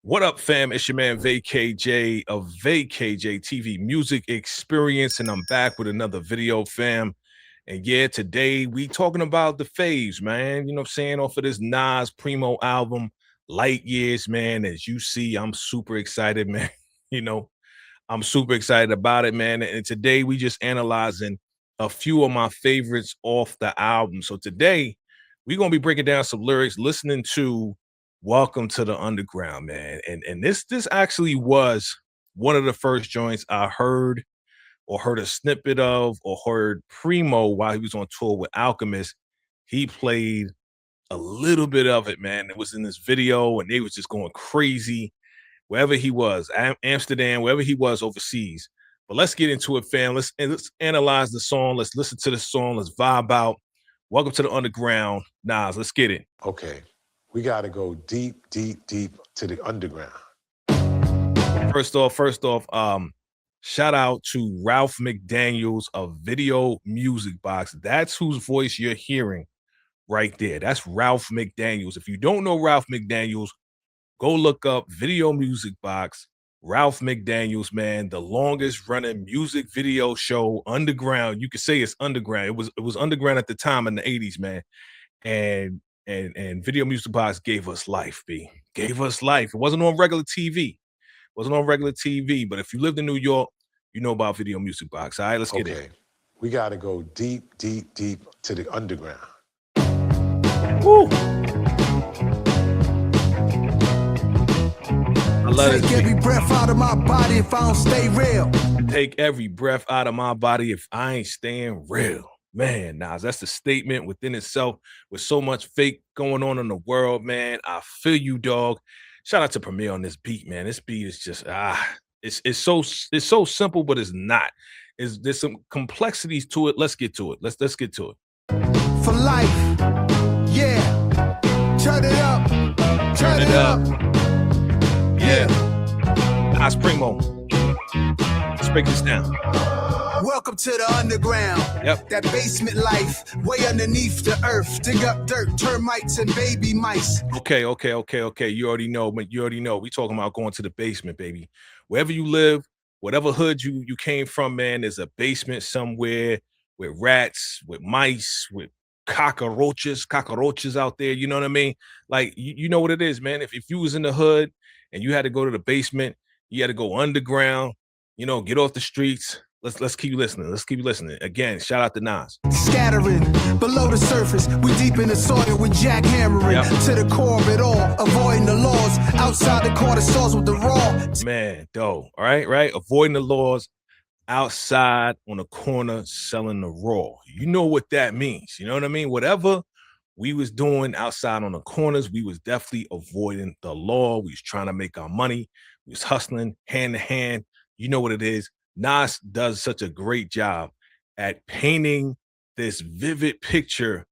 What up, fam? It's your man VACAY-J of VACAY-JTV Music Experience, and I'm back with another video, fam. And yeah, today we talking about the faves, man. You know what I'm saying? Off of this Nas Primo album, Light Years, man. As you see, I'm super excited, man. You know, I'm super excited about it, man. And today we just analyzing a few of my favorites off the album. So today we're gonna be breaking down some lyrics, listening to Welcome to the Underground, man. And this actually was one of the first joints I heard or heard a snippet of or heard Primo while he was on tour with Alchemist. He played a little bit of it, man. It was in this video and they was just going crazy wherever he was, Amsterdam, wherever he was overseas. But let's get into it, fam. Let's analyze the song. Let's listen to the song. Let's vibe out. Welcome to the Underground. Nas, let's get it. Okay, we got to go deep, deep, deep to the underground. First off, shout out to Ralph McDaniels of Video Music Box. That's whose voice you're hearing right there. That's Ralph McDaniels. If you don't know Ralph McDaniels, go look up Video Music Box. Ralph McDaniels, man, the longest running music video show underground. You could say it's underground. It was underground at the time in the 80s, man. And Video Music Box gave us life, B. Gave us life. It wasn't on regular TV. Wasn't on regular TV, but if you lived in New York, you know about Video Music Box. All right, let's get it. We got to go deep, deep, deep to the underground. Woo. I love Take every breath out of my body if I don't stay real. Take every breath out of my body if I ain't staying real. Man, Nas, that's the statement within itself with so much fake going on in the world, man. I feel you, dog. Shout out to Premier on this beat, man. This beat is just it's so simple, but it's not. There's some complexities to it. Let's get to it. Let's get to it. For life, yeah. Turn it up. Turn it up. Yeah. Nas Primo. Let's break this down. Welcome to the underground. Yep. That basement life, way underneath the earth. Dig up dirt, termites, and baby mice. Okay. You already know, but you already know. We talking about going to the basement, baby. Wherever you live, whatever hood you came from, man, there's a basement somewhere with rats, with mice, with cockroaches out there. You know what I mean? Like, you know what it is, man. If you was in the hood and you had to go to the basement, you had to go underground, you know, get off the streets. Let's keep listening. Let's keep listening. Again, shout out to Nas. Scattering below the surface, we deep in the soil with jackhammering to the core of it all, avoiding the laws outside the corner stores with the raw. Man, dope. All right. Avoiding the laws outside on the corner selling the raw. You know what that means. You know what I mean? Whatever we was doing outside on the corners, we was definitely avoiding the law. We was trying to make our money. We was hustling hand to hand. You know what it is. Nas does such a great job at painting this vivid picture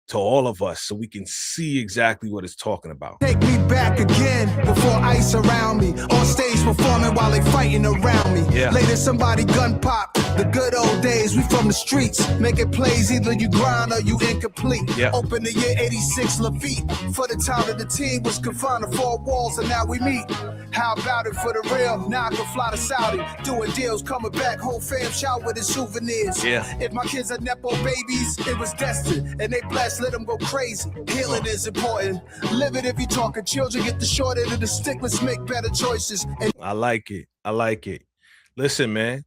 to all of us so we can see exactly what it's talking about. Take me back again before ice around me. On stage performing while they fighting around me. Yeah. Later somebody gun pop. The good old days, we from the streets. Making plays, either you grind or you incomplete. Yeah. Open the year 86 Lafitte. For the time that the team was confined to 4 walls and now we meet. How about it for the real? Now I can fly to Saudi. Doing deals, coming back, whole fam shout with his souvenirs. Yeah. If my kids are Nepo babies, it was destined. And they blessed, let them go crazy. Healing is important. Live it if you talking children, get the short end of the stick. Let's make better choices. And I like it. Listen, man.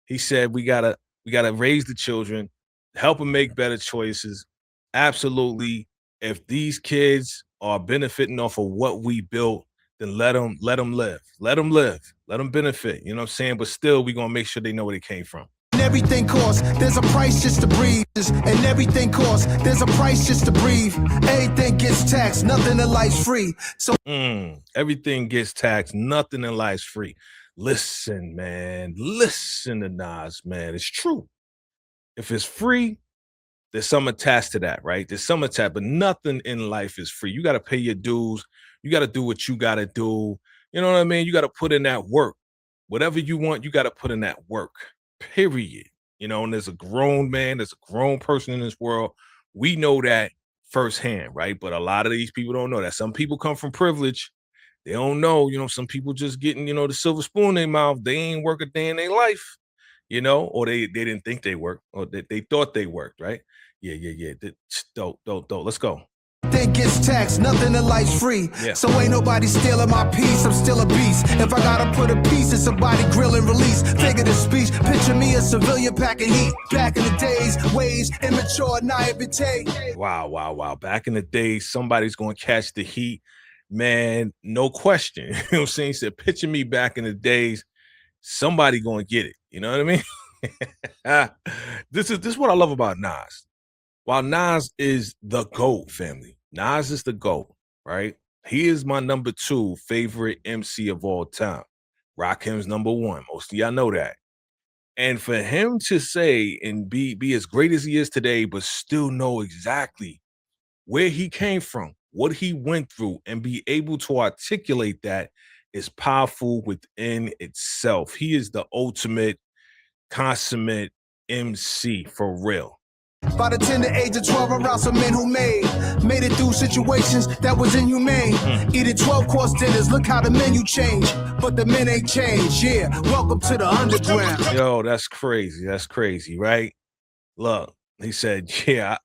He said we gotta raise the children, help them make better choices. Absolutely. If these kids are benefiting off of what we built, then let them live. Let them live. Let them benefit. You know what I'm saying? But still, we're gonna make sure they know where they came from. everything costs, there's a price just to breathe. And everything costs, there's a price just to breathe. Everything gets taxed, nothing in life's free. So everything gets taxed, nothing in life's free. Listen, man, listen to Nas, man. It's true. If it's free, there's some attached to that, right? There's some attached, but nothing in life is free. You got to pay your dues. You got to do what you got to do. You know what I mean? You got to put in that work. Whatever you want, you got to put in that work, period. You know, and there's a grown man, there's a grown person in this world. We know that firsthand, right? But a lot of these people don't know that. Some people come from privilege They don't know, some people just getting, the silver spoon in their mouth. They ain't work a day in their life, or they didn't think they worked, or they thought they worked, right? Yeah. Dope. Let's go. Then gets taxed, nothing in life's free. Yeah. So ain't nobody stealing my peace, I'm still a beast. If I gotta put a piece in somebody grill and release, figure the speech, picture me a civilian packing heat. Back in the days, ways immature, naivete. Wow. Back in the day, somebody's gonna catch the heat, man, no question. You know what I'm saying? He said, picture me back in the days, somebody gonna get it. You know what I mean? This is what I love about Nas. While Nas is the GOAT, family, Nas is the GOAT, right? He is my number 2 favorite MC of all time. Rakim's number 1. Most of y'all know that. And for him to say and be as great as he is today, but still know exactly where he came from, what he went through, and be able to articulate that is powerful within itself. He is the ultimate consummate MC for real. By the tender age of 12, around some men who made it through situations that was inhumane. Eating 12-course dinners, look how the menu changed. But the men ain't changed, yeah. Welcome to the underground. Yo, that's crazy, right? Look, he said, yeah,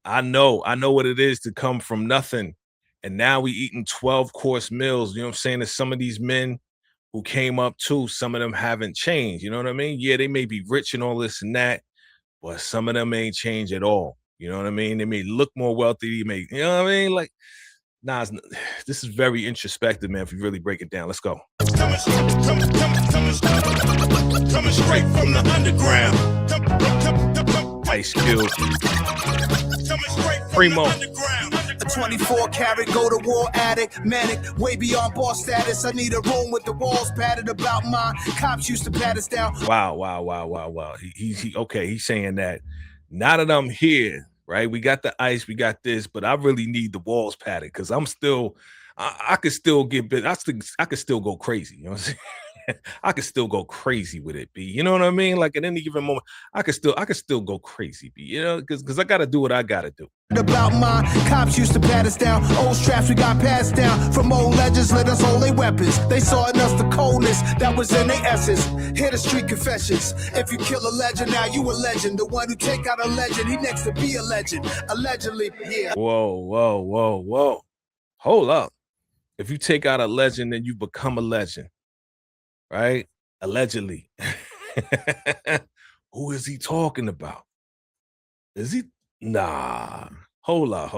I know what it is to come from nothing. And now we eating 12-course meals. You know what I'm saying? There's some of these men who came up too, some of them haven't changed. You know what I mean? Yeah, they may be rich and all this and that, but some of them ain't changed at all. You know what I mean? They may look more wealthy. You know what I mean? Like, this is very introspective, man, if you really break it down. Let's go. Coming straight from the underground. Ice Cube. Primo. A 24-karat go-to-war addict, manic, way beyond boss status. I need a room with the walls padded about mine. Cops used to pat us down. Wow. He's saying that now that I'm here, right? We got the ice, we got this, but I really need the walls padded because I'm still, I could still get bit. I could still go crazy. You know what I'm saying? I could still go crazy with it, B. You know what I mean? Like at any given moment, I could still go crazy, B. You know, because I gotta do what I gotta do. About mine, cops used to pat us down. Old straps we got passed down from old legends. Let us hold their weapons. They saw in us the coldness that was in their essence. Hear the street confessions. If you kill a legend, now you a legend. The one who take out a legend, he next to be a legend. Allegedly, yeah. Whoa. Hold up. If you take out a legend, then you become a legend. Right? Allegedly. Who is he talking about? Is he? Nah. Hold up.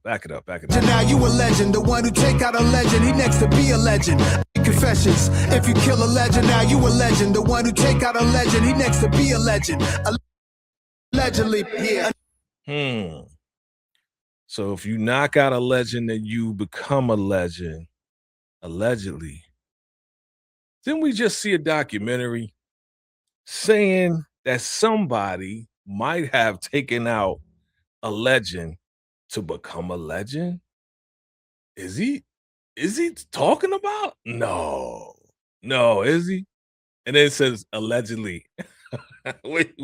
Back it up. Now you a legend. The one who take out a legend, he next to be a legend. Confessions. If you kill a legend, now you a legend. The one who take out a legend, he next to be a legend. Allegedly, yeah. So if you knock out a legend, then you become a legend. Allegedly. Didn't we just see a documentary saying that somebody might have taken out a legend to become a legend? Is he talking about? No, is he? And then it says allegedly. Wait.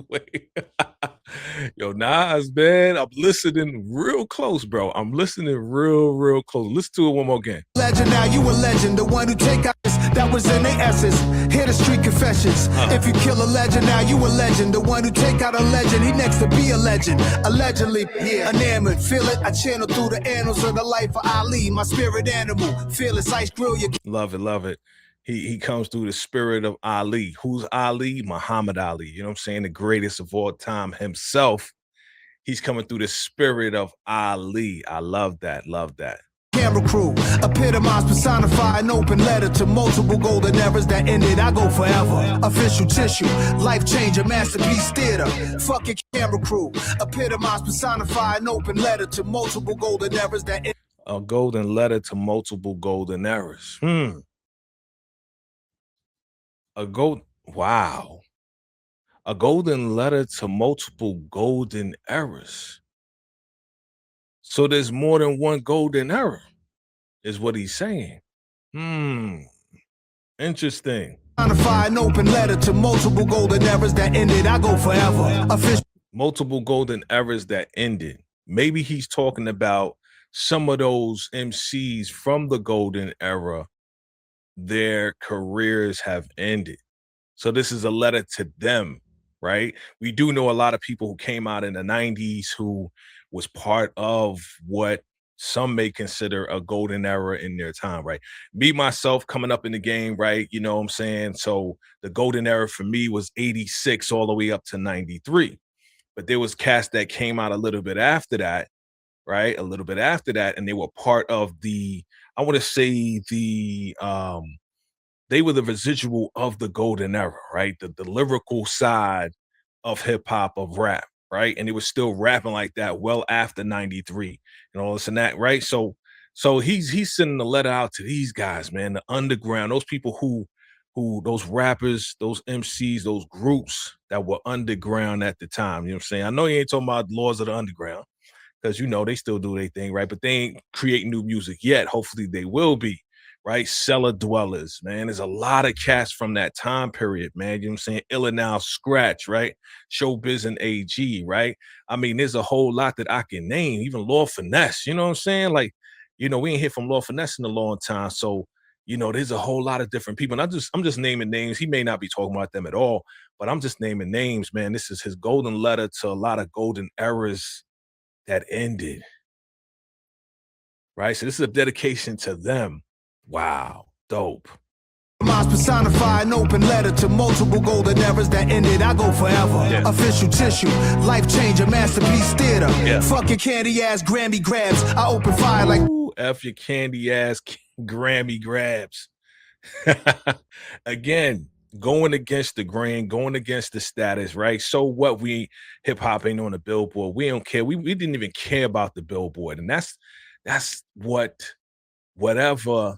Yo, Nas, man, I'm listening real close, bro. I'm listening real close. Listen to it one more again. Legend, now you a legend. The one who take out that was in their essence. Hear the street confessions. If you kill a legend, now you a legend. The one who take out a legend, he next to be a legend. Allegedly, yeah. Enamored, feel it. I channel through the annals of the life of Ali, my spirit animal. Fearless ice grill. You love it. He comes through the spirit of Ali. Who's Ali? Muhammad Ali. You know what I'm saying? The greatest of all time himself. He's coming through the spirit of Ali. I love that. camera crew, epitomized, personified, an open letter to multiple golden eras that ended. I go forever. Official tissue, life changer, masterpiece theater. Fuck your camera crew, epitomized, personified, an open letter to multiple golden eras that ended. A golden letter to multiple golden eras. Wow. A golden letter to multiple golden eras. So there's more than one golden era, is what he's saying. Interesting. An open letter to multiple golden eras that ended. I go forever. Multiple golden eras that ended. Maybe he's talking about some of those MCs from the golden era, their careers have ended. So this is a letter to them, right? We do know a lot of people who came out in the 90s who was part of what some may consider a golden era in their time, right? Me, myself, coming up in the game, right? You know what I'm saying? So the golden era for me was 86 all the way up to 93. But there was cast that came out a little bit after that, right? A little bit after that, and they were part of the, I want to say they were the residual of the golden era, right? The lyrical side of hip hop, of rap, right? And they were still rapping like that well after 93 and all this and that, right? So he's sending a letter out to these guys, man, the underground, those people who those rappers, those MCs, those groups that were underground at the time. You know what I'm saying? I know you ain't talking about Laws of the Underground, because you know they still do their thing, right? But they ain't creating new music yet. Hopefully they will be, right? Cellar Dwellers, man. There's a lot of cats from that time period, man. You know what I'm saying? Illa Now Scratch, right? Showbiz and AG, right? I mean, there's a whole lot that I can name, even Lord Finesse, you know what I'm saying? Like, you know, we ain't hear from Lord Finesse in a long time. So, you know, there's a whole lot of different people. And I'm just naming names. He may not be talking about them at all, but I'm just naming names, man. This is his golden letter to a lot of golden eras that ended, right? So this is a dedication to them. Wow, dope. Minds personify an open letter to multiple golden eras that ended. I go forever. Yeah. Official tissue, life changer, masterpiece theater. Yeah. Fuck your candy ass Grammy grabs. I open fire like Ooh, F your candy ass Grammy grabs. Again, going against the grain, going against the status, right? So what, we hip hop ain't on the Billboard. We don't care. We didn't even care about the Billboard. And that's what whatever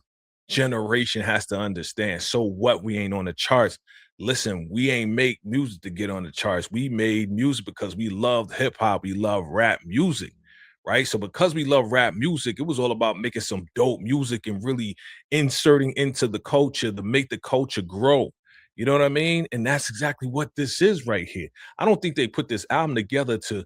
generation has to understand. So what, we ain't on the charts. Listen, we ain't make music to get on the charts. We made music because we loved hip hop. We love rap music, right? So because we love rap music, it was all about making some dope music and really inserting into the culture to make the culture grow. You know what I mean? And that's exactly what this is right here. I don't think they put this album together to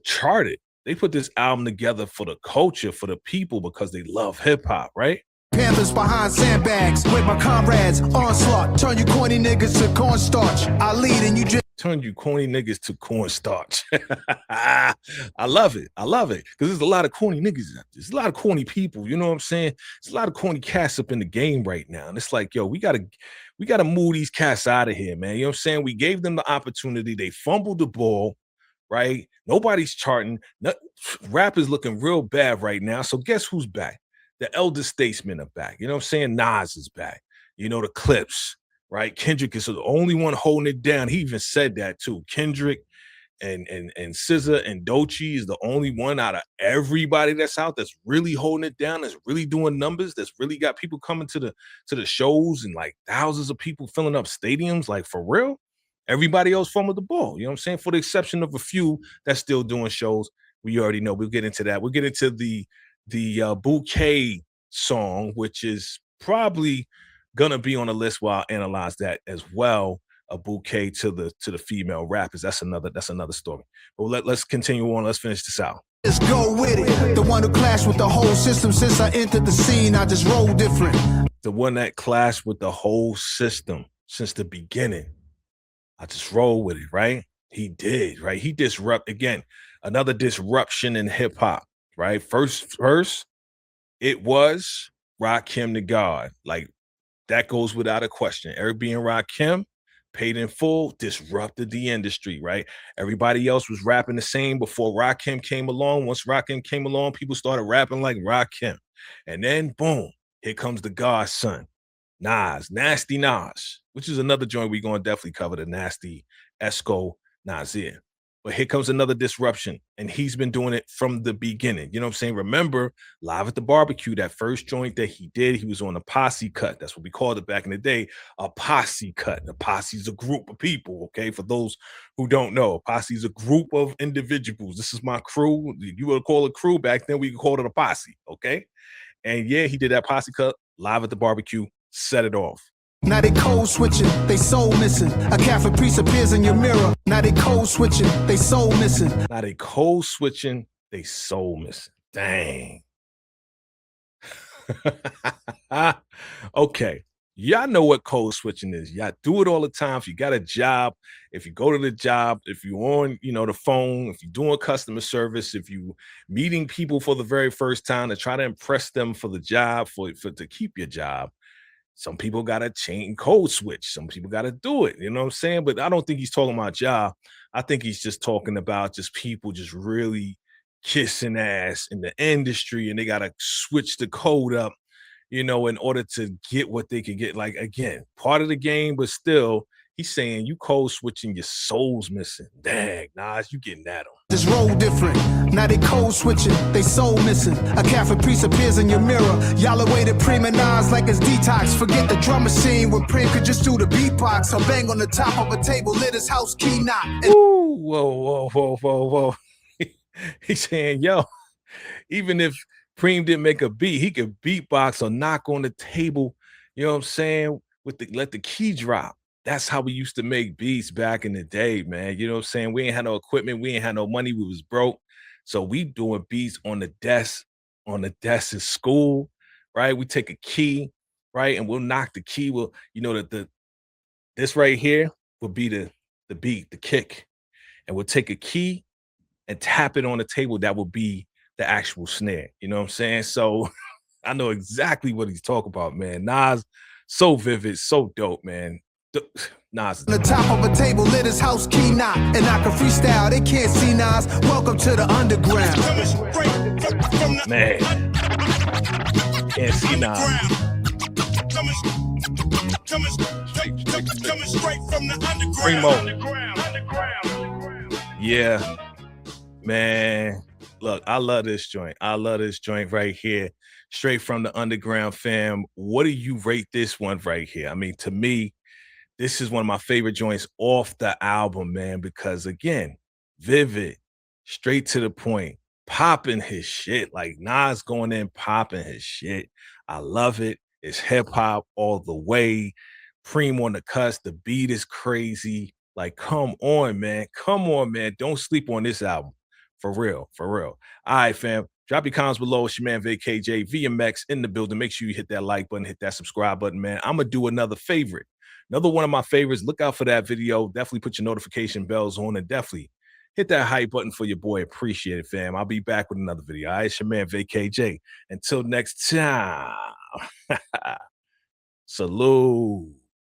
chart it. They put this album together for the culture, for the people, because they love hip hop, right? Panthers behind sandbags with my comrades. Onslaught, turn you corny niggas to cornstarch. I lead and you just Turn you corny niggas to cornstarch. I love it. I love it. Because there's a lot of corny niggas out there. There's a lot of corny people. You know what I'm saying? There's a lot of corny cats up in the game right now. And it's like, yo, we gotta move these cats out of here, man. You know what I'm saying? We gave them the opportunity. They fumbled the ball, right? Nobody's charting. Rap is looking real bad right now. So guess who's back? The elder statesmen are back. You know what I'm saying? Nas is back. You know, the Clips, right? Kendrick is the only one holding it down. He even said that too. Kendrick and SZA and Doechii is the only one out of everybody that's out that's really holding it down, that's really doing numbers, that's really got people coming to the shows, and like thousands of people filling up stadiums, like for real. Everybody else fumbled the ball. You know what I'm saying? For the exception of a few that's still doing shows. We already know. We'll get into that. We'll get into the Bouquet song, which is probably gonna be on the list while I analyze that as well. A bouquet to the female rappers. That's another story. But let's continue on. Let's finish this out. Let's go with it. The one who clashed with the whole system since I entered the scene. I just roll different. The one that clashed with the whole system since the beginning. I just roll with it, right? He did, right? He again, another disruption in hip hop, right? First, it was Rakim the God. Like, that goes without a question. Eric B and Rakim, paid in full, disrupted the industry, right? Everybody else was rapping the same before Rakim came along. Once Rakim came along, people started rapping like Rakim. And then, boom, here comes the godson, Nas, Nasty Nas, which is another joint we're going to definitely cover, the Nasty Esco Nasir. But here comes another disruption, and he's been doing it from the beginning. You know what I'm saying? Remember, Live at the Barbecue, that first joint that he did, he was on a posse cut. That's what we called it back in the day, a posse cut. A posse is a group of people, okay? For those who don't know, a posse is a group of individuals. This is my crew. You would call it a crew. Back then, we called it a posse, okay? And yeah, he did that posse cut, Live at the Barbecue, set it off. Now they code switching, they soul missing. A Catholic priest appears in your mirror. Now they code switching, they soul missing. Now they code switching, they soul missing. Dang. Okay. Y'all know what code switching is. Y'all do it all the time. If you got a job, if you go to the job, if you're on, the phone, if you're doing customer service, if you meeting people for the very first time to try to impress them for the job, for to keep your job. Some people gotta change code switch. Some people gotta do it. You know what I'm saying? But I don't think he's talking about job. I think he's just talking about just people just really kissing ass in the industry, and they gotta switch the code up, in order to get what they can get. Like again, part of the game, but still, he's saying you code switching, your soul's missing. Dang, Nas, you getting that on. This roll different. Now they code switching, they soul missing. A Catholic priest appears in your mirror. Y'all awaited Prima Nas like it's detox. Forget the drum machine when Prim could just do the beatbox. Or bang on the top of a table, lit his house key knock. Ooh, whoa. He's saying, yo, even if Preem didn't make a beat, he could beatbox or knock on the table, you know what I'm saying? Let the key drop. That's how we used to make beats back in the day, man. You know what I'm saying? We ain't had no equipment, we ain't had no money, we was broke. So we doing beats on the desk in school, right? We take a key, right? And we'll knock the key. We'll, this right here will be the beat, the kick. And we'll take a key and tap it on the table. That will be the actual snare. You know what I'm saying? So I know exactly what he's talking about, man. Nas, so vivid, so dope, man. Nas. On the top of a table, lit his house key knock. And I can freestyle, they can't see Nas. Welcome to the underground. Man. Can't see Nas. Coming straight from the underground. Yeah. Man, look, I love this joint. I love this joint right here. Straight from the underground, fam. What do you rate this one right here? I mean, to me, this is one of my favorite joints off the album, man, because again, vivid, straight to the point, popping his shit. Like Nas going in, popping his shit. I love it. It's hip hop all the way. Preem on the cuss. The beat is crazy. Like, come on, man. Come on, man. Don't sleep on this album. For real, for real. All right, fam. Drop your comments below. It's your man VACAY-J, VMX in the building. Make sure you hit that like button, hit that subscribe button, man. I'm gonna do another favorite. Another one of my favorites. Look out for that video. Definitely put your notification bells on and definitely hit that hype button for your boy. Appreciate it, fam. I'll be back with another video. All right, it's your man VACAY-J. Until next time. Salute.